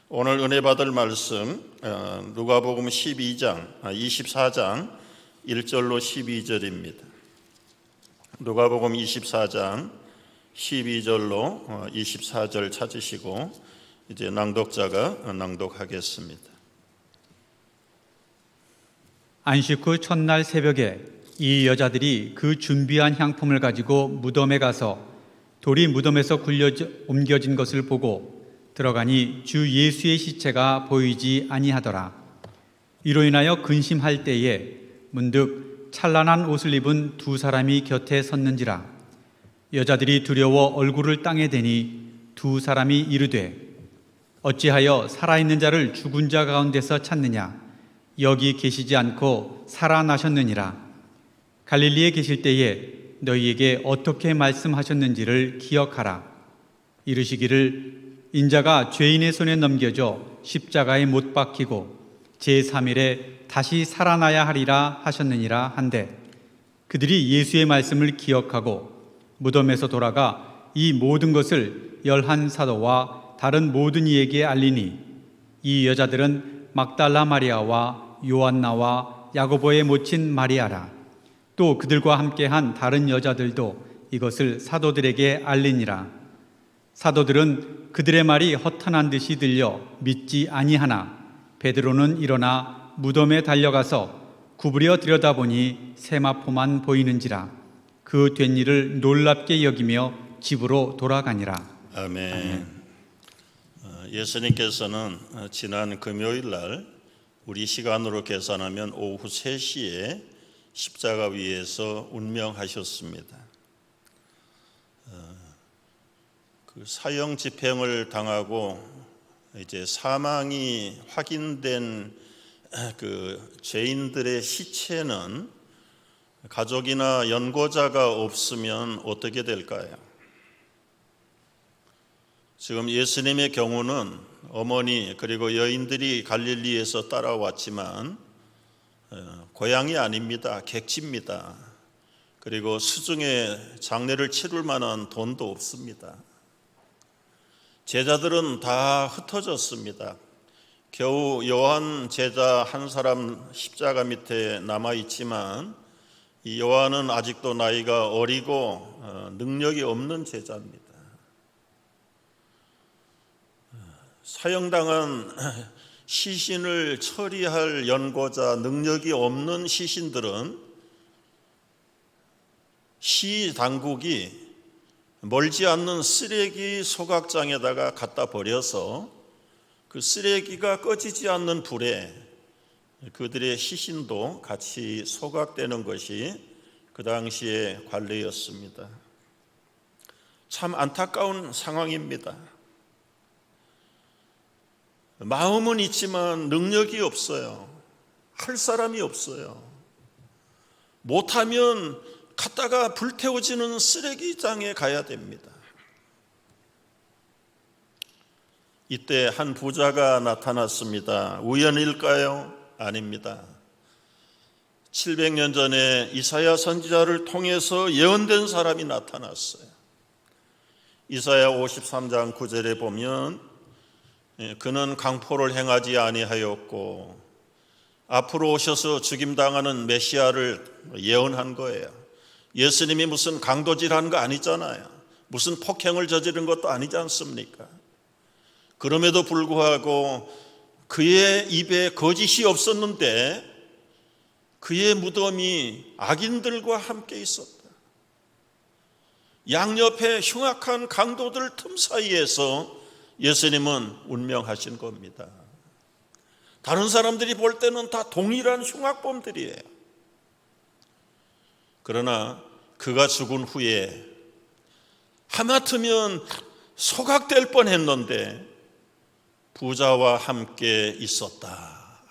오늘 은혜 받을 말씀 누가복음 24장 1절로 12절입니다. 누가복음 24장 12절로 24절 찾으시고 이제 낭독자가 낭독하겠습니다. 안식 후 첫날 새벽에 이 여자들이 그 준비한 향품을 가지고 무덤에 가서 돌이 무덤에서 옮겨진 것을 보고 들어가니 주 예수의 시체가 보이지 아니하더라. 이로 인하여 근심할 때에 문득 찬란한 옷을 입은 두 사람이 곁에 섰는지라. 여자들이 두려워 얼굴을 땅에 대니 두 사람이 이르되 어찌하여 살아있는 자를 죽은 자 가운데서 찾느냐? 여기 계시지 않고 살아나셨느니라. 갈릴리에 계실 때에 너희에게 어떻게 말씀하셨는지를 기억하라. 이르시기를 인자가 죄인의 손에 넘겨져 십자가에 못 박히고 제3일에 다시 살아나야 하리라 하셨느니라 한데, 그들이 예수의 말씀을 기억하고 무덤에서 돌아가 이 모든 것을 11 사도와 다른 모든 이에게 알리니, 이 여자들은 막달라 마리아와 요한나와 야고보의 모친 마리아라. 또 그들과 함께한 다른 여자들도 이것을 사도들에게 알리니라. 사도들은 그들의 말이 허탄한 듯이 들려 믿지 아니하나 베드로는 일어나 무덤에 달려가서 구부려 들여다보니 세마포만 보이는지라. 그 된 일을 놀랍게 여기며 집으로 돌아가니라. 아멘. 예수님께서는 지난 금요일 날 우리 시간으로 계산하면 오후 3시에 십자가 위에서 운명하셨습니다. 그 사형 집행을 당하고 이제 사망이 확인된 그 죄인들의 시체는 가족이나 연고자가 없으면 어떻게 될까요? 지금 예수님의 경우는 어머니 그리고 여인들이 갈릴리에서 따라왔지만 고향이 아닙니다. 객지입니다. 그리고 수중에 장례를 치를 만한 돈도 없습니다. 제자들은 다 흩어졌습니다. 겨우 요한 제자 한 사람 십자가 밑에 남아있지만 이 요한은 아직도 나이가 어리고 능력이 없는 제자입니다. 사형당한 시신을 처리할 연고자, 능력이 없는 시신들은 시 당국이 멀지 않는 쓰레기 소각장에다가 갖다 버려서 그 쓰레기가 꺼지지 않는 불에 그들의 시신도 같이 소각되는 것이 그 당시의 관례였습니다. 참 안타까운 상황입니다. 마음은 있지만 능력이 없어요. 할 사람이 없어요. 못하면 갔다가 불태워지는 쓰레기장에 가야 됩니다. 이때 한 부자가 나타났습니다. 우연일까요? 아닙니다. 700년 전에 이사야 선지자를 통해서 예언된 사람이 나타났어요. 이사야 53장 9절에 보면 그는 강포를 행하지 아니하였고 앞으로 오셔서 죽임당하는 메시아를 예언한 거예요. 예수님이 무슨 강도질하는 거 아니잖아요. 무슨 폭행을 저지른 것도 아니지 않습니까? 그럼에도 불구하고 그의 입에 거짓이 없었는데 그의 무덤이 악인들과 함께 있었다. 양옆에 흉악한 강도들 틈 사이에서 예수님은 운명하신 겁니다. 다른 사람들이 볼 때는 다 동일한 흉악범들이에요. 그러나 그가 죽은 후에 하마터면 소각될 뻔했는데 부자와 함께 있었다.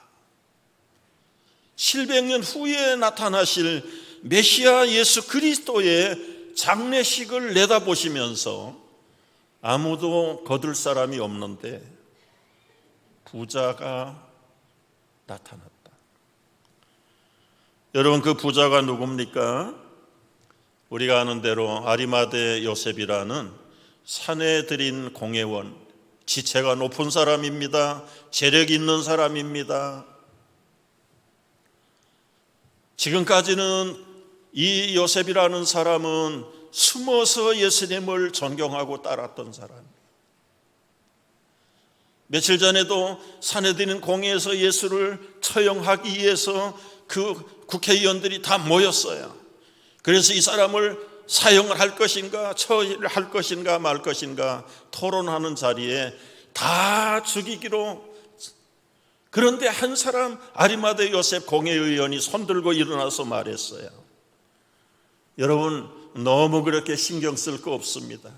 700년 후에 나타나실 메시아 예수 그리스도의 장례식을 내다보시면서 아무도 거둘 사람이 없는데 부자가 나타났다. 여러분, 그 부자가 누굽니까? 우리가 아는 대로 아리마대 요셉이라는 산에 들인 공회원, 지체가 높은 사람입니다. 재력 있는 사람입니다. 지금까지는 이 요셉이라는 사람은 숨어서 예수님을 존경하고 따랐던 사람이에요. 며칠 전에도 산헤드린 공회에서 예수를 처형하기 위해서 그 국회의원들이 다 모였어요. 그래서 이 사람을 사형을 할 것인가, 처리를 할 것인가 말 것인가 토론하는 자리에 다 죽이기로. 그런데 한 사람, 아리마대 요셉 공회의원이 손들고 일어나서 말했어요. 여러분, 너무 그렇게 신경 쓸 거 없습니다.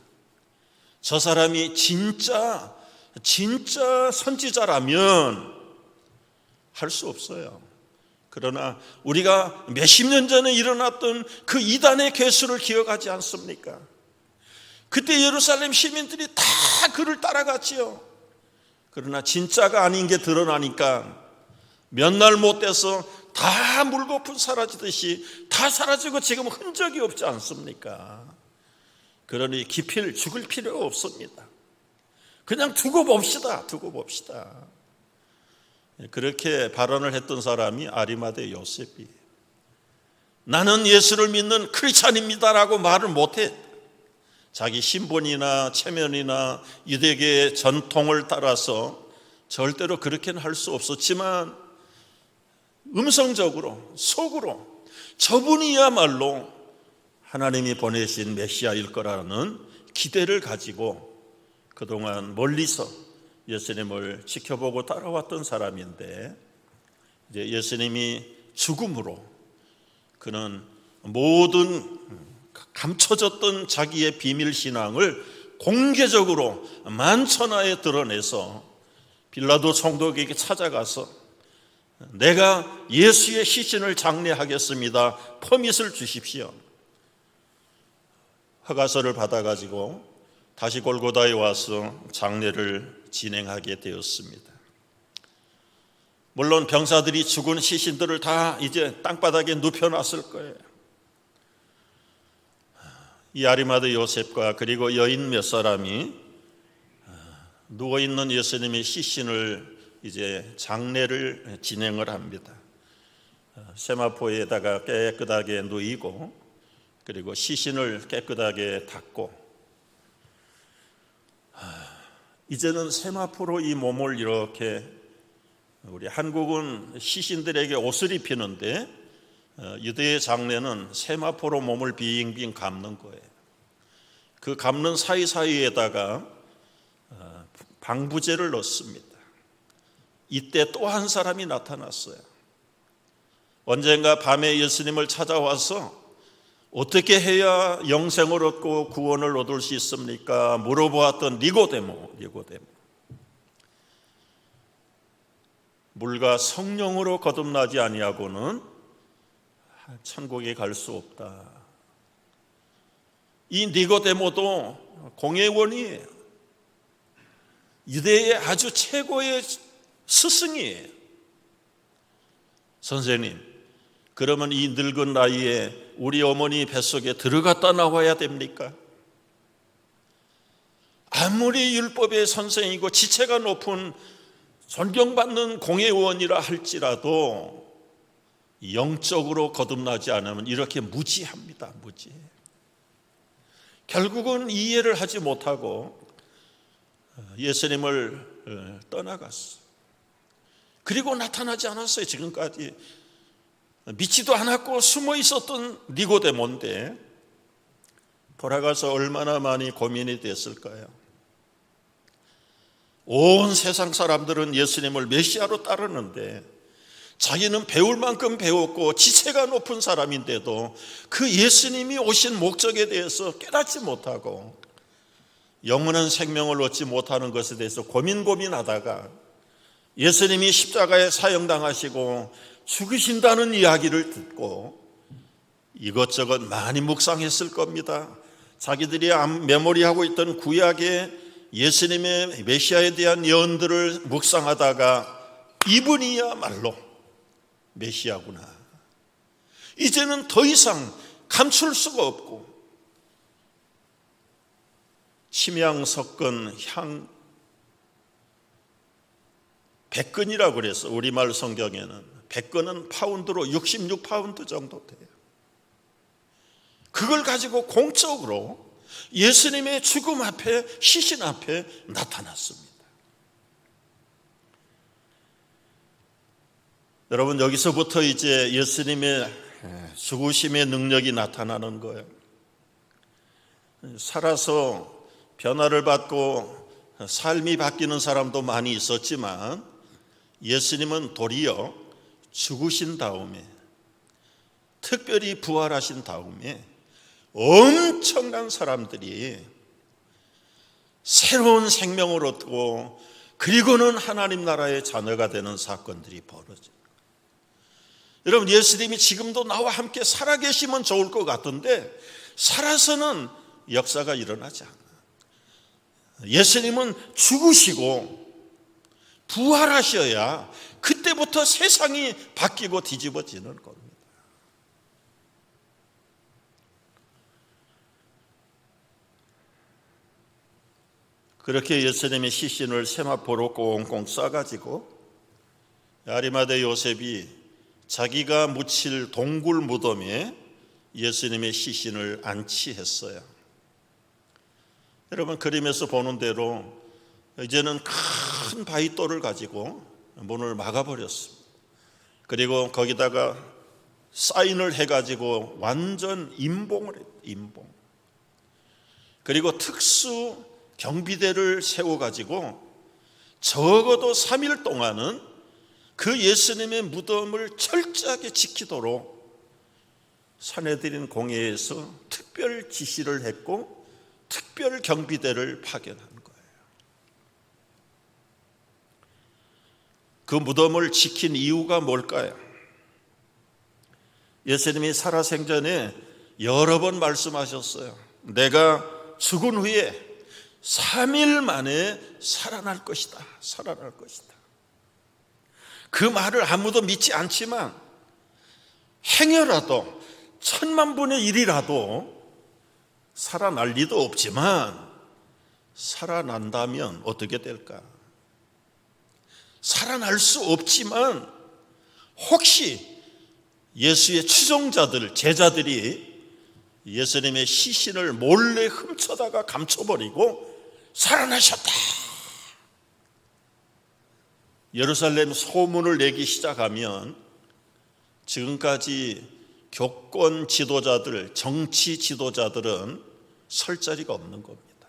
저 사람이 진짜 선지자라면 할 수 없어요. 그러나 우리가 몇십 년 전에 일어났던 그 이단의 괴수를 기억하지 않습니까? 그때 예루살렘 시민들이 다 그를 따라갔지요. 그러나 진짜가 아닌 게 드러나니까 몇 날 못 돼서 다 물거품 사라지듯이 다 사라지고 지금 흔적이 없지 않습니까? 그러니 죽을 필요가 없습니다. 그냥 두고 봅시다. 그렇게 발언을 했던 사람이 아리마대 요셉이. 나는 예수를 믿는 크리스찬입니다라고 말을 못해. 자기 신분이나 체면이나 유대계의 전통을 따라서 절대로 그렇게는 할 수 없었지만 음성적으로 속으로 저분이야말로 하나님이 보내신 메시아일 거라는 기대를 가지고 그동안 멀리서 예수님을 지켜보고 따라왔던 사람인데, 이제 예수님이 죽음으로 그는 모든 감춰졌던 자기의 비밀 신앙을 공개적으로 만천하에 드러내서 빌라도 총독에게 찾아가서 내가 예수의 시신을 장례하겠습니다. 퍼밋을 주십시오. 허가서를 받아가지고 다시 골고다에 와서 장례를 진행하게 되었습니다. 물론 병사들이 죽은 시신들을 다 이제 땅바닥에 눕혀놨을 거예요. 이 아리마대 요셉과 그리고 여인 몇 사람이 누워있는 예수님의 시신을 이제 장례를 진행을 합니다. 세마포에다가 깨끗하게 누이고 그리고 시신을 깨끗하게 닦고, 이제는 세마포로 이 몸을 이렇게, 우리 한국은 시신들에게 옷을 입히는데 유대의 장례는 세마포로 몸을 빙빙 감는 거예요. 그 감는 사이사이에다가 방부제를 넣습니다. 이때 또 한 사람이 나타났어요. 언젠가 밤에 예수님을 찾아와서 어떻게 해야 영생을 얻고 구원을 얻을 수 있습니까? 물어보았던 니고데모. 물과 성령으로 거듭나지 아니하고는 천국에 갈 수 없다. 이 니고데모도 공회원이에요. 유대의 아주 최고의 스승이에요. 선생님, 그러면 이 늙은 나이에 우리 어머니 뱃속에 들어갔다 나와야 됩니까? 아무리 율법의 선생이고 지체가 높은 존경받는 공회원이라 할지라도 영적으로 거듭나지 않으면 이렇게 무지합니다. 무지해. 결국은 이해를 하지 못하고 예수님을 떠나갔어. 그리고 나타나지 않았어요. 지금까지 믿지도 않았고 숨어 있었던 니고데모인데 돌아가서 얼마나 많이 고민이 됐을까요? 온 세상 사람들은 예수님을 메시아로 따르는데 자기는 배울 만큼 배웠고 지체가 높은 사람인데도 그 예수님이 오신 목적에 대해서 깨닫지 못하고 영원한 생명을 얻지 못하는 것에 대해서 고민하다가 예수님이 십자가에 사형당하시고 죽으신다는 이야기를 듣고 이것저것 많이 묵상했을 겁니다. 자기들이 메모리하고 있던 구약의 예수님의 메시아에 대한 예언들을 묵상하다가 이분이야말로 메시아구나. 이제는 더 이상 감출 수가 없고 심양 섞은 100근이라고 그래서 우리말 성경에는 100근은 파운드로 66파운드 정도 돼요. 그걸 가지고 공적으로 예수님의 죽음 앞에, 시신 앞에 나타났습니다. 여러분, 여기서부터 이제 예수님의 죽으심의 능력이 나타나는 거예요. 살아서 변화를 받고 삶이 바뀌는 사람도 많이 있었지만 예수님은 도리어 죽으신 다음에, 특별히 부활하신 다음에 엄청난 사람들이 새로운 생명을 얻고 그리고는 하나님 나라의 자녀가 되는 사건들이 벌어져요. 여러분, 예수님이 지금도 나와 함께 살아계시면 좋을 것 같은데 살아서는 역사가 일어나지 않아요. 예수님은 죽으시고 부활하셔야 그때부터 세상이 바뀌고 뒤집어지는 겁니다. 그렇게 예수님의 시신을 세마포로 꽁꽁 싸가지고 아리마대 요셉이 자기가 묻힐 동굴 무덤에 예수님의 시신을 안치했어요. 여러분, 그림에서 보는 대로 이제는 큰 바위돌을 가지고 문을 막아버렸습니다. 그리고 거기다가 사인을 해가지고 완전 임봉을 했어요. 임봉. 그리고 특수 경비대를 세워가지고 적어도 3일 동안은 그 예수님의 무덤을 철저하게 지키도록 사내들인 공회에서 특별 지시를 했고 특별 경비대를 파견한 거예요. 그 무덤을 지킨 이유가 뭘까요? 예수님이 살아생전에 여러 번 말씀하셨어요. 내가 죽은 후에 3일 만에 살아날 것이다. 살아날 것이다. 그 말을 아무도 믿지 않지만 행여라도 1000만분의 1이라도 살아날 리도 없지만 살아난다면 어떻게 될까? 살아날 수 없지만 혹시 예수의 추종자들, 제자들이 예수님의 시신을 몰래 훔쳐다가 감춰버리고 살아나셨다, 예루살렘 소문을 내기 시작하면 지금까지 교권 지도자들, 정치 지도자들은 설 자리가 없는 겁니다.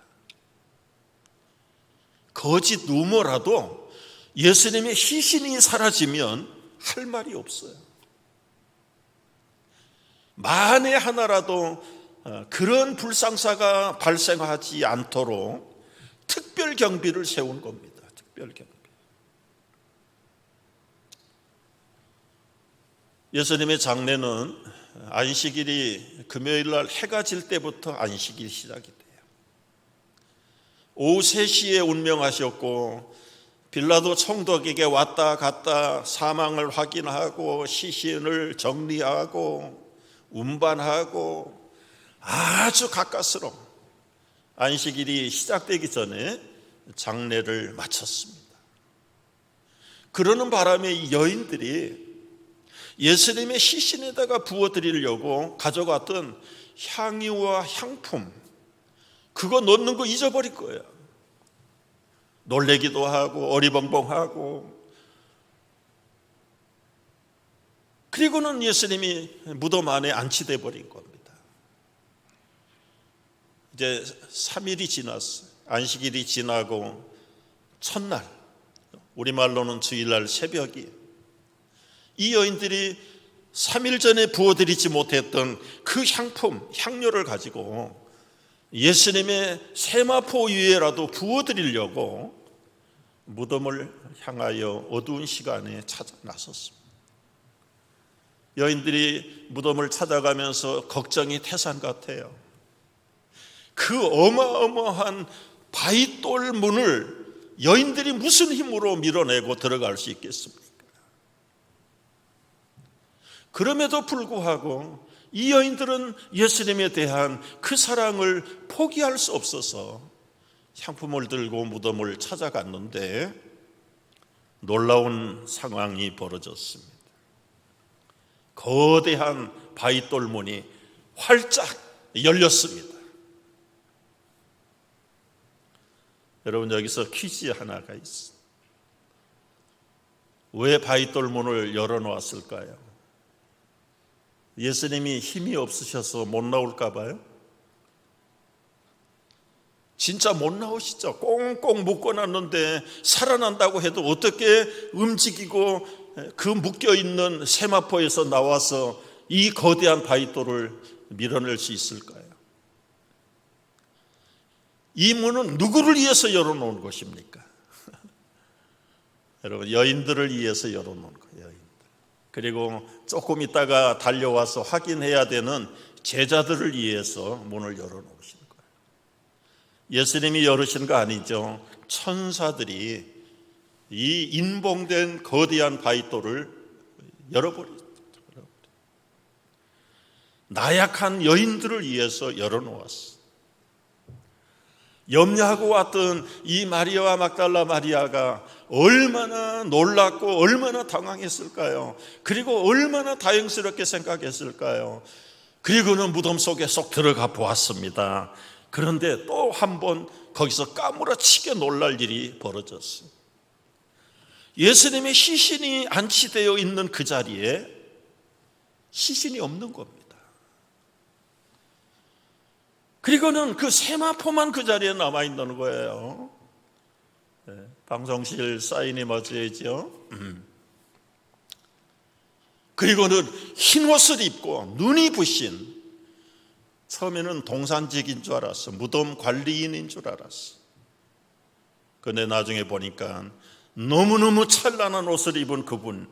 거짓 루머라도 예수님의 시신이 사라지면 할 말이 없어요. 만에 하나라도 그런 불상사가 발생하지 않도록 특별 경비를 세운 겁니다. 특별 경비. 예수님의 장례는 안식일이 금요일 날 해가 질 때부터 안식일이 시작이 돼요. 오후 3시에 운명하셨고 빌라도 총독에게 왔다 갔다 사망을 확인하고 시신을 정리하고 운반하고 아주 가까스로 안식일이 시작되기 전에 장례를 마쳤습니다. 그러는 바람에 이 여인들이 예수님의 시신에다가 부어드리려고 가져갔던 향유와 향품, 그거 넣는 거 잊어버릴 거예요. 놀래기도 하고 어리벙벙하고. 그리고는 예수님이 무덤 안에 안치돼 버린 겁니다. 이제 3일이 지났어요. 안식일이 지나고 첫날, 우리말로는 주일날 새벽이, 이 여인들이 3일 전에 부어드리지 못했던 그 향품, 향료를 가지고 예수님의 세마포 위에라도 부어드리려고 무덤을 향하여 어두운 시간에 찾아 나섰습니다. 여인들이 무덤을 찾아가면서 걱정이 태산 같아요. 그 어마어마한 바위돌 문을 여인들이 무슨 힘으로 밀어내고 들어갈 수 있겠습니까? 그럼에도 불구하고 이 여인들은 예수님에 대한 그 사랑을 포기할 수 없어서 향품을 들고 무덤을 찾아갔는데 놀라운 상황이 벌어졌습니다. 거대한 바위돌 문이 활짝 열렸습니다. 여러분, 여기서 퀴즈 하나가 있습니다. 왜 바위돌 문을 열어놓았을까요? 예수님이 힘이 없으셔서 못 나올까 봐요? 진짜 못 나오시죠. 꽁꽁 묶어놨는데 살아난다고 해도 어떻게 움직이고 그 묶여있는 세마포에서 나와서 이 거대한 바위돌을 밀어낼 수 있을까요? 이 문은 누구를 위해서 열어놓은 것입니까? 여러분, 여인들을 위해서 열어놓은 거예요. 여인들. 그리고 조금 있다가 달려와서 확인해야 되는 제자들을 위해서 문을 열어놓으신 거예요. 예수님이 열으신 거 아니죠. 천사들이 이 인봉된 거대한 바위돌을 열어버렸어요. 나약한 여인들을 위해서 열어놓았어요. 염려하고 왔던 이 마리아와 막달라 마리아가 얼마나 놀랐고 얼마나 당황했을까요? 그리고 얼마나 다행스럽게 생각했을까요? 그리고는 무덤 속에 쏙 들어가 보았습니다. 그런데 또 한 번 거기서 까무러치게 놀랄 일이 벌어졌어요. 예수님의 시신이 안치되어 있는 그 자리에 시신이 없는 겁니다. 그리고는 그 세마포만 그 자리에 남아있는 거예요. 방송실 사인이 맞아야죠. 그리고는 흰 옷을 입고 눈이 부신, 처음에는 동산직인 줄 알았어. 무덤 관리인인 줄 알았어. 그런데 나중에 보니까 너무너무 찬란한 옷을 입은 그분,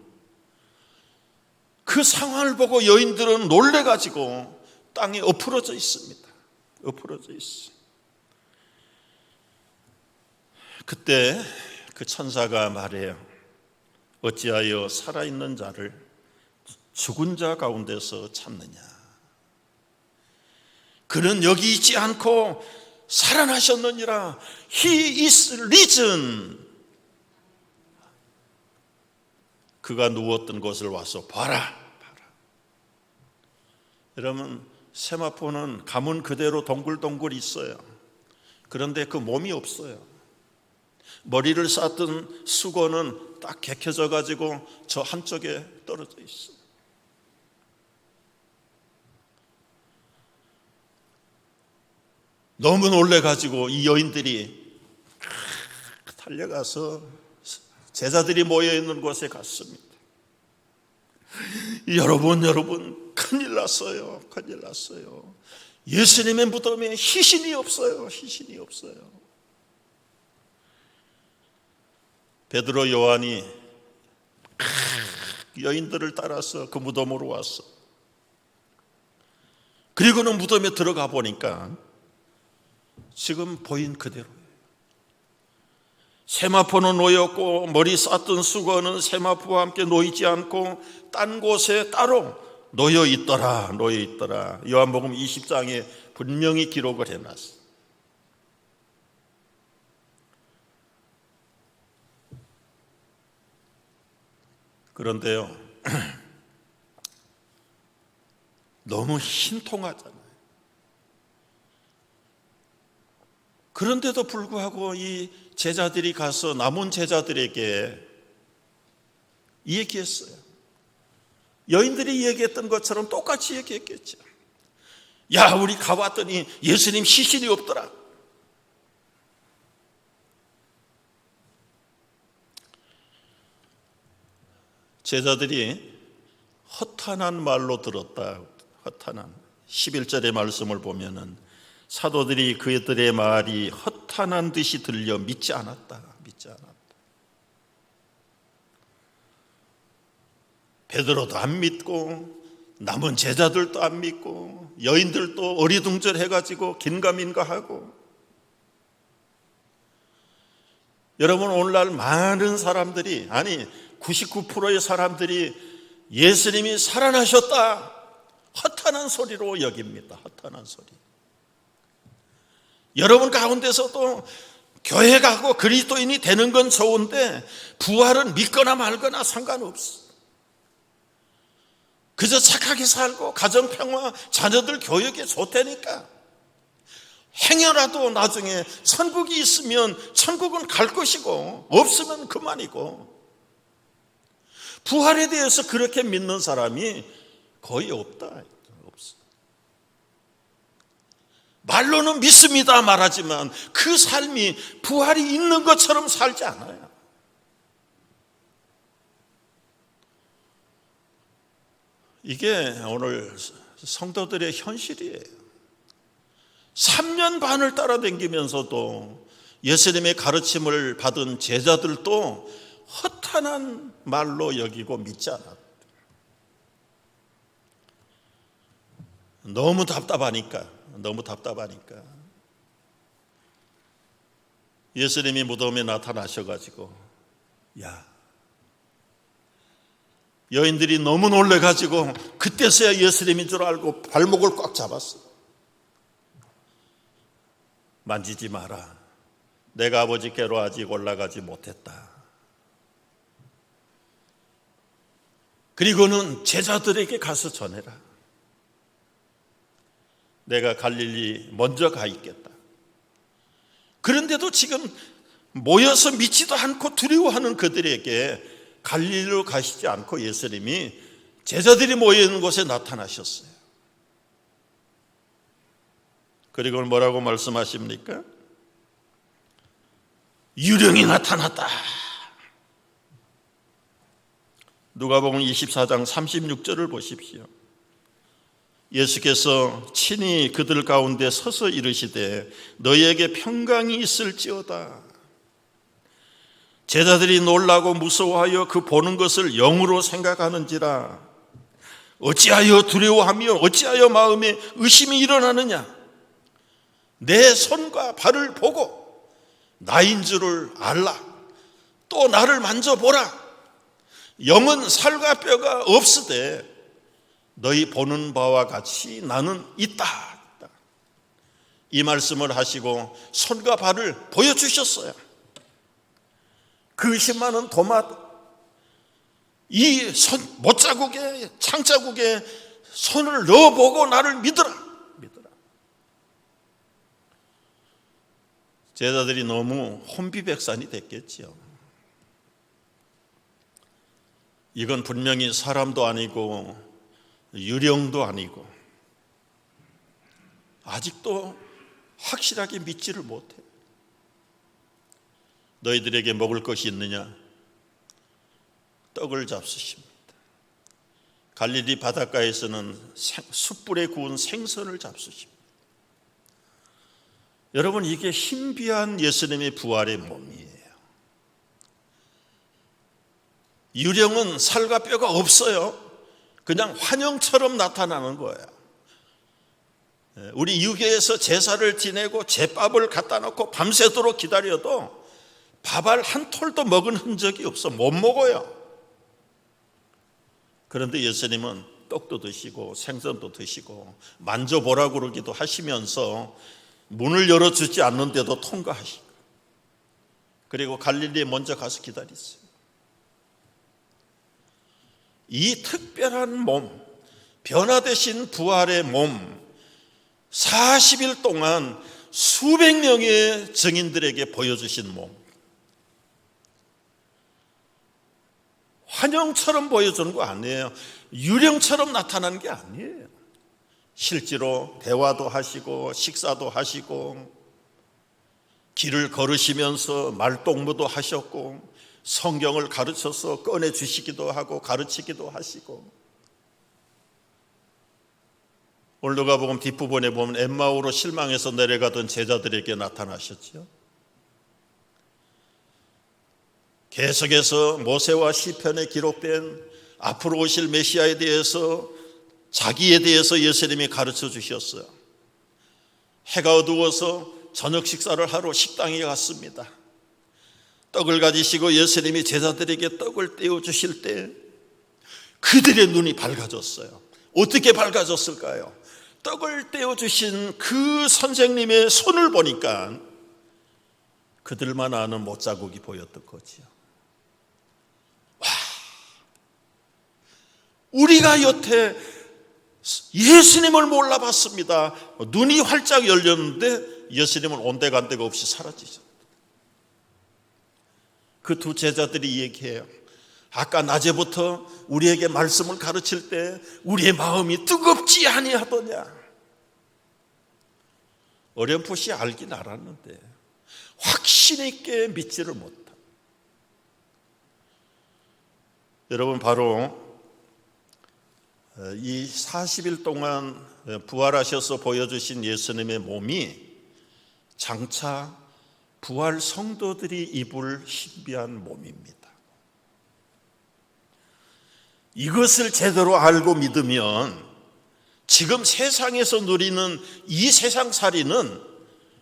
그 상황을 보고 여인들은 놀래가지고 땅에 엎어져 있습니다. 엎어져 있어. 그때 그 천사가 말해요. 어찌하여 살아있는 자를 죽은 자 가운데서 찾느냐. 그는 여기 있지 않고 살아나셨느니라. He is risen. 그가 누웠던 곳을 와서 봐라. 여러분, 세마포는 가문 그대로 동글동글 있어요. 그런데 그 몸이 없어요. 머리를 쌓던 수건은 딱 개켜져 가지고 저 한쪽에 떨어져 있어요. 너무 놀래가지고 이 여인들이 달려가서 제자들이 모여있는 곳에 갔습니다. 여러분 큰일 났어요. 큰일 났어요. 예수님의 무덤에 희신이 없어요. 희신이 없어요. 베드로, 요한이 여인들을 따라서 그 무덤으로 왔어. 그리고는 무덤에 들어가 보니까 지금 보인 그대로예요. 세마포는 놓였고 머리 쌓던 수건은 세마포와 함께 놓이지 않고 딴 곳에 따로 놓여 있더라. 요한복음 20장에 분명히 기록을 해놨어. 그런데요, 너무 신통하잖아요. 그런데도 불구하고 이 제자들이 가서 남은 제자들에게 얘기했어요. 여인들이 얘기했던 것처럼 똑같이 얘기했겠죠. 야, 우리 가봤더니 예수님 시신이 없더라. 제자들이 허탄한 말로 들었다. 허탄한 11절의 말씀을 보면은 사도들이 그들의 말이 허탄한 듯이 들려 믿지 않았다. 베드로도 안 믿고 남은 제자들도 안 믿고 여인들도 어리둥절해가지고 긴가민가하고. 여러분, 오늘날 많은 사람들이, 아니 99%의 사람들이 예수님이 살아나셨다 허탄한 소리로 여깁니다. 허탄한 소리. 여러분 가운데서도 교회 가고 그리스도인이 되는 건 좋은데 부활은 믿거나 말거나 상관없어. 그저 착하게 살고 가정평화, 자녀들 교육에 좋다니까. 행여라도 나중에 천국이 있으면 천국은 갈 것이고 없으면 그만이고. 부활에 대해서 그렇게 믿는 사람이 거의 없다. 없어. 말로는 믿습니다 말하지만 그 삶이 부활이 있는 것처럼 살지 않아요. 이게 오늘 성도들의 현실이에요. 3년 반을 따라다니면서도 예수님의 가르침을 받은 제자들도 허탄한 말로 여기고 믿지 않았다. 너무 답답하니까 예수님이 무덤에 나타나셔가지고, 야, 여인들이 너무 놀래가지고 그때서야 예수님인 줄 알고 발목을 꽉 잡았어. 만지지 마라. 내가 아버지께로 아직 올라가지 못했다. 그리고는 제자들에게 가서 전해라. 내가 갈릴리 먼저 가 있겠다. 그런데도 지금 모여서 믿지도 않고 두려워하는 그들에게 갈릴리로 가시지 않고 예수님이 제자들이 모여있는 곳에 나타나셨어요. 그리고 뭐라고 말씀하십니까? 유령이 나타났다. 누가복음 24장 36절을 보십시오. 예수께서 친히 그들 가운데 서서 이르시되 너희에게 평강이 있을지어다. 제자들이 놀라고 무서워하여 그 보는 것을 영으로 생각하는지라. 어찌하여 두려워하며 어찌하여 마음에 의심이 일어나느냐. 내 손과 발을 보고 나인 줄을 알라. 또 나를 만져보라. 영은 살과 뼈가 없으되 너희 보는 바와 같이 나는 있다. 이 말씀을 하시고 손과 발을 보여주셨어요. 그 10만 도마, 이 못자국에 창자국에 손을 넣어보고 나를 믿어라. 제자들이 너무 혼비백산이 됐겠지요. 이건 분명히 사람도 아니고 유령도 아니고 아직도 확실하게 믿지를 못해. 너희들에게 먹을 것이 있느냐? 떡을 잡수십니다. 갈릴리 바닷가에서는 숯불에 구운 생선을 잡수십니다. 여러분, 이게 신비한 예수님의 부활의 몸이에요. 유령은 살과 뼈가 없어요. 그냥 환영처럼 나타나는 거예요. 우리 유교에서 제사를 지내고 제밥을 갖다 놓고 밤새도록 기다려도 밥알 한 톨도 먹은 흔적이 없어. 못 먹어요. 그런데 예수님은 떡도 드시고 생선도 드시고 만져보라고 그러기도 하시면서 문을 열어주지 않는데도 통과하시고, 그리고 갈릴리에 먼저 가서 기다리세요. 이 특별한 몸, 변화되신 부활의 몸, 40일 동안 수백 명의 증인들에게 보여주신 몸, 환영처럼 보여주는 거 아니에요. 유령처럼 나타나는 게 아니에요. 실제로 대화도 하시고 식사도 하시고 길을 걸으시면서 말동무도 하셨고 성경을 가르쳐서 꺼내주시기도 하고 가르치기도 하시고, 오늘 누가복음 뒷부분에 보면 엠마오로 실망해서 내려가던 제자들에게 나타나셨죠. 계속해서 모세와 시편에 기록된 앞으로 오실 메시아에 대해서, 자기에 대해서 예수님이 가르쳐 주셨어요. 해가 어두워서 저녁 식사를 하러 식당에 갔습니다. 떡을 가지시고 예수님이 제자들에게 떡을 떼어주실 때 그들의 눈이 밝아졌어요. 어떻게 밝아졌을까요? 떡을 떼어주신 그 선생님의 손을 보니까 그들만 아는 못자국이 보였던 거지요. 와, 우리가 여태 예수님을 몰라봤습니다. 눈이 활짝 열렸는데 예수님은 온데간데가 없이 사라지셨다. 그 두 제자들이 얘기해요. 아까 낮에부터 우리에게 말씀을 가르칠 때 우리의 마음이 뜨겁지 아니하더냐. 어렴풋이 알긴 알았는데 확신 있게 믿지를 못한다. 여러분, 바로 이 40일 동안 부활하셔서 보여주신 예수님의 몸이 장차 부활 성도들이 입을 신비한 몸입니다. 이것을 제대로 알고 믿으면 지금 세상에서 누리는 이 세상살이는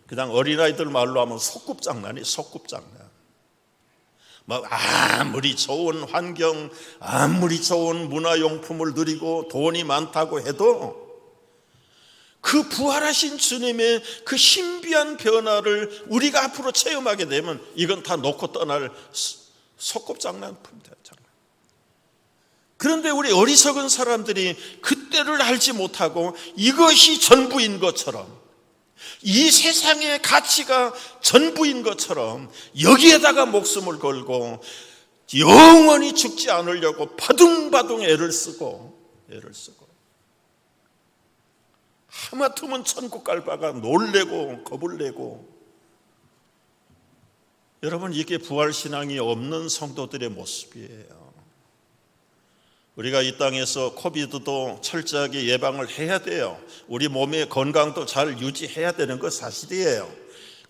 그냥 어린아이들 말로 하면 소꿉장난이 소꿉장난. 아무리 좋은 환경, 아무리 좋은 문화용품을 누리고 돈이 많다고 해도 그 부활하신 주님의 그 신비한 변화를 우리가 앞으로 체험하게 되면 이건 다 놓고 떠날 소꿉장난품이다. 그런데 우리 어리석은 사람들이 그때를 알지 못하고 이것이 전부인 것처럼, 이 세상의 가치가 전부인 것처럼 여기에다가 목숨을 걸고 영원히 죽지 않으려고 바둥바둥 애를 쓰고 하마터면 천국 갈바가 놀래고 겁을 내고. 여러분, 이게 부활신앙이 없는 성도들의 모습이에요. 우리가 이 땅에서 코비드도 철저하게 예방을 해야 돼요. 우리 몸의 건강도 잘 유지해야 되는 거 사실이에요.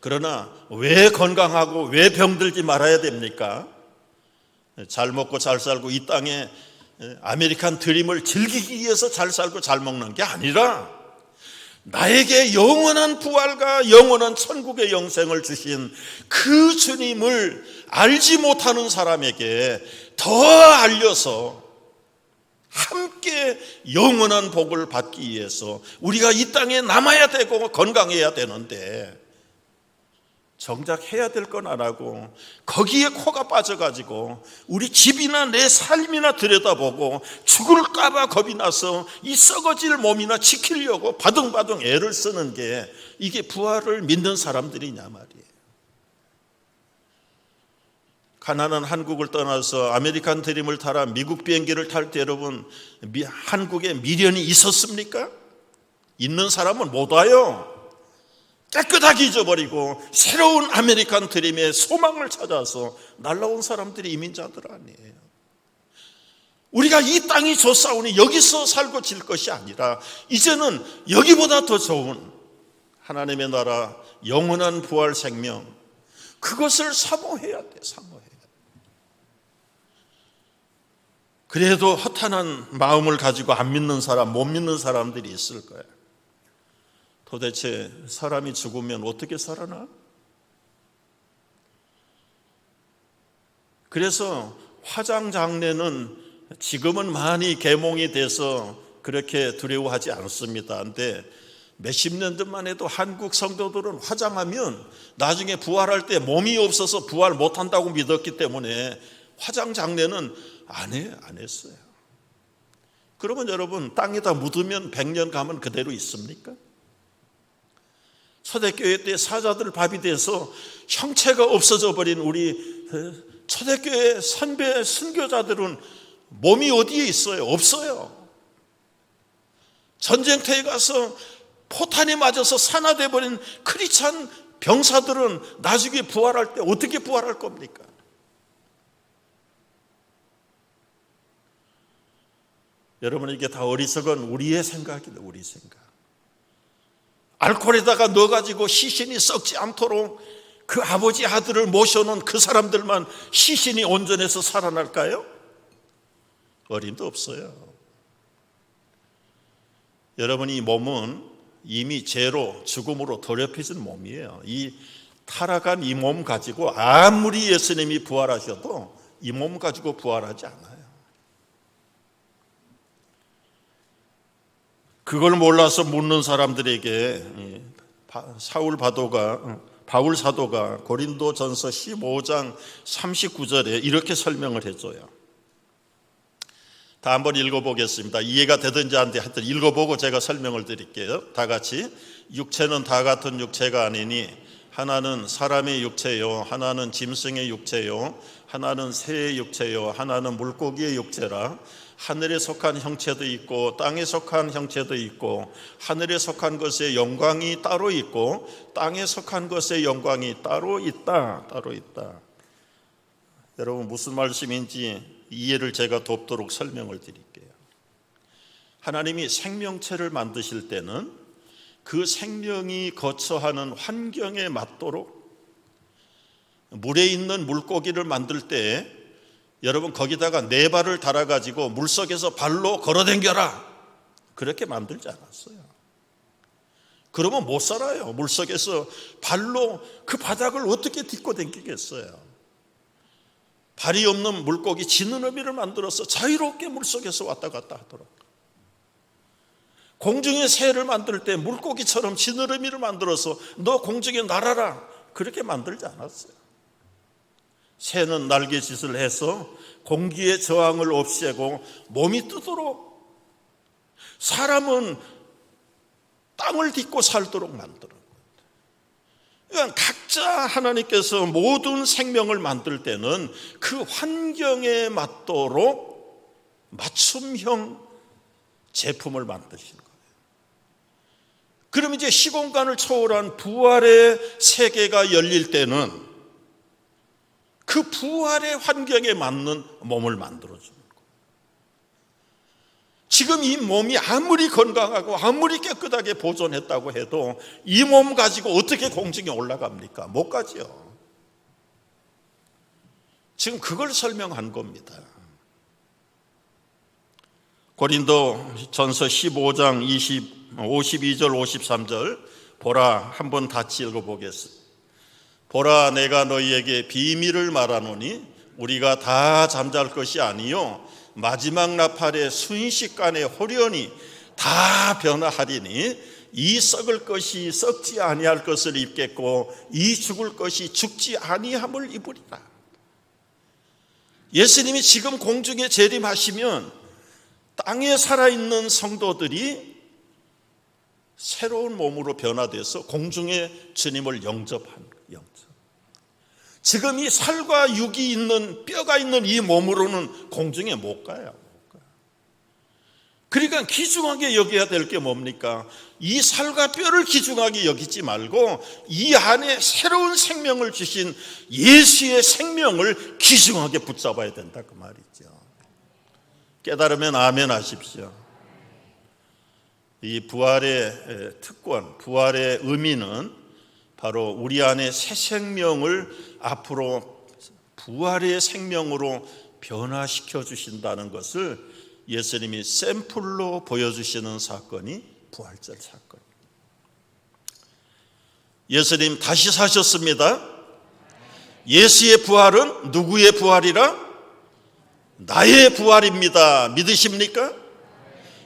그러나 왜 건강하고 왜 병들지 말아야 됩니까? 잘 먹고 잘 살고 이 땅에 아메리칸 드림을 즐기기 위해서 잘 살고 잘 먹는 게 아니라 나에게 영원한 부활과 영원한 천국의 영생을 주신 그 주님을 알지 못하는 사람에게 더 알려서 함께 영원한 복을 받기 위해서 우리가 이 땅에 남아야 되고 건강해야 되는데 정작 해야 될 건 안 하고 거기에 코가 빠져가지고 우리 집이나 내 삶이나 들여다보고 죽을까 봐 겁이 나서 이 썩어질 몸이나 지키려고 바둥바둥 애를 쓰는 게 이게 부활을 믿는 사람들이냐 말이에요. 가난한 한국을 떠나서 아메리칸 드림을 타라 미국 비행기를 탈 때 여러분 한국에 미련이 있었습니까? 있는 사람은 못 와요. 깨끗하게 잊어버리고 새로운 아메리칸 드림의 소망을 찾아서 날아온 사람들이 이민자들 아니에요. 우리가 이 땅이 좋사오니 여기서 살고 질 것이 아니라 이제는 여기보다 더 좋은 하나님의 나라 영원한 부활 생명, 그것을 사모해야 돼. 사모해야 돼. 그래도 허탄한 마음을 가지고 안 믿는 사람, 못 믿는 사람들이 있을 거예요. 도대체 사람이 죽으면 어떻게 살아나? 그래서 화장 장례는 지금은 많이 계몽이 돼서 그렇게 두려워하지 않습니다. 근데 몇십 년 전만 해도 한국 성도들은 화장하면 나중에 부활할 때 몸이 없어서 부활 못한다고 믿었기 때문에 화장 장례는 안 했어요. 그러면 여러분, 땅에다 묻으면 100년 가면 그대로 있습니까? 초대교회 때 사자들 밥이 돼서 형체가 없어져 버린 우리 초대교회 선배 선교자들은 몸이 어디에 있어요? 없어요. 전쟁터에 가서 포탄에 맞아서 산화돼 버린 크리스찬 병사들은 나중에 부활할 때 어떻게 부활할 겁니까? 여러분, 이게 다 어리석은 우리의 생각이다. 우리 생각. 알코올에다가 넣어가지고 시신이 썩지 않도록 그 아버지 아들을 모셔놓은 그 사람들만 시신이 온전해서 살아날까요? 어림도 없어요. 여러분, 이 몸은 이미 죄로 죽음으로 더럽혀진 몸이에요. 이 타락한 이 몸 가지고 아무리 예수님이 부활하셔도 이 몸 가지고 부활하지 않아요. 그걸 몰라서 묻는 사람들에게 사울 바도가 바울 사도가 고린도전서 15장 39절에 이렇게 설명을 해줘요. 다 한번 읽어보겠습니다. 이해가 되든지 안 되든지 하여튼 읽어보고 제가 설명을 드릴게요. 다 같이. 육체는 다 같은 육체가 아니니 하나는 사람의 육체요, 하나는 짐승의 육체요, 하나는 새의 육체요, 하나는 물고기의 육체라. 하늘에 속한 형체도 있고 땅에 속한 형체도 있고 하늘에 속한 것의 영광이 따로 있고 땅에 속한 것의 영광이 따로 있다. 여러분 무슨 말씀인지 이해를 제가 돕도록 설명을 드릴게요. 하나님이 생명체를 만드실 때는 그 생명이 거처하는 환경에 맞도록 물에 있는 물고기를 만들 때 여러분 거기다가 네 발을 달아가지고 물속에서 발로 걸어댕겨라 그렇게 만들지 않았어요. 그러면 못 살아요. 물속에서 발로 그 바닥을 어떻게 딛고 댕기겠어요. 발이 없는 물고기 지느러미를 만들어서 자유롭게 물속에서 왔다 갔다 하도록. 공중에 새를 만들 때 물고기처럼 지느러미를 만들어서 너 공중에 날아라 그렇게 만들지 않았어요. 새는 날개짓을 해서 공기의 저항을 없애고 몸이 뜨도록, 사람은 땅을 딛고 살도록 만들어요. 그러니까 각자 하나님께서 모든 생명을 만들 때는 그 환경에 맞도록 맞춤형 제품을 만드신 거예요. 그럼 이제 시공간을 초월한 부활의 세계가 열릴 때는 그 부활의 환경에 맞는 몸을 만들어주는 거예요. 지금 이 몸이 아무리 건강하고 아무리 깨끗하게 보존했다고 해도 이 몸 가지고 어떻게 공중에 올라갑니까? 못 가지요. 지금 그걸 설명한 겁니다. 고린도전서 15장 52절 53절 보라, 한번 같이 읽어보겠습니다. 보라, 내가 너희에게 비밀을 말하노니 우리가 다 잠잘 것이 아니요 마지막 나팔의 순식간에 호련히 다 변화하리니 이 썩을 것이 썩지 아니할 것을 입겠고 이 죽을 것이 죽지 아니함을 입으리라. 예수님이 지금 공중에 재림하시면 땅에 살아있는 성도들이 새로운 몸으로 변화돼서 공중에 주님을 영접한 영접. 지금 이 살과 육이 있는, 뼈가 있는 이 몸으로는 공중에 못 가요. 그러니까 귀중하게 여겨야 될 게 뭡니까? 이 살과 뼈를 귀중하게 여기지 말고 이 안에 새로운 생명을 주신 예수의 생명을 귀중하게 붙잡아야 된다 그 말이죠. 깨달으면 아멘 하십시오. 이 부활의 특권, 부활의 의미는 바로 우리 안에 새 생명을 앞으로 부활의 생명으로 변화시켜 주신다는 것을 예수님이 샘플로 보여주시는 사건이 부활절 사건. 예수님 다시 사셨습니다. 예수의 부활은 누구의 부활이라? 나의 부활입니다. 믿으십니까?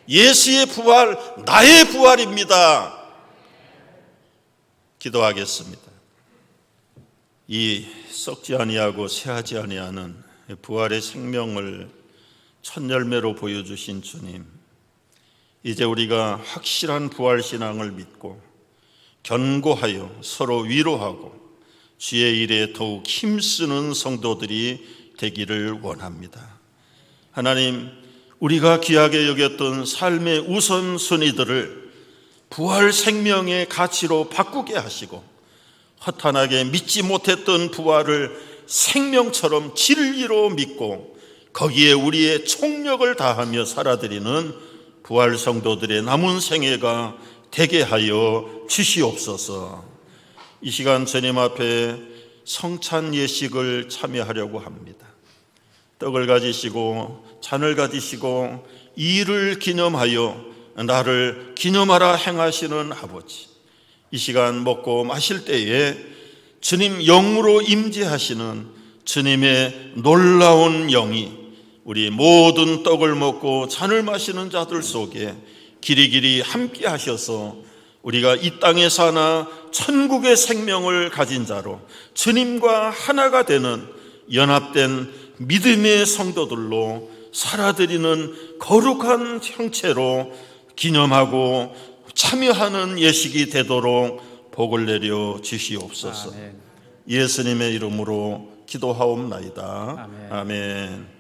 예수의 부활, 나의 부활입니다. 기도하겠습니다. 이 썩지 아니하고 쇠하지 아니하는 부활의 생명을 첫 열매로 보여주신 주님, 이제 우리가 확실한 부활 신앙을 믿고 견고하여 서로 위로하고 주의 일에 더욱 힘쓰는 성도들이 되기를 원합니다. 하나님, 우리가 귀하게 여겼던 삶의 우선순위들을 부활 생명의 가치로 바꾸게 하시고 허탄하게 믿지 못했던 부활을 생명처럼 진리로 믿고 거기에 우리의 총력을 다하며 살아드리는 부활 성도들의 남은 생애가 되게 하여 주시옵소서. 이 시간 주님 앞에 성찬 예식을 참여하려고 합니다. 떡을 가지시고 잔을 가지시고 이를 기념하여 나를 기념하라 행하시는 아버지, 이 시간 먹고 마실 때에 주님 영으로 임재하시는 주님의 놀라운 영이 우리 모든 떡을 먹고 잔을 마시는 자들 속에 길이길이 함께 하셔서 우리가 이 땅에 사나 천국의 생명을 가진 자로 주님과 하나가 되는 연합된 믿음의 성도들로 살아드리는 거룩한 형체로 기념하고 참여하는 예식이 되도록 복을 내려 주시옵소서. 아멘. 예수님의 이름으로 기도하옵나이다. 아멘. 아멘.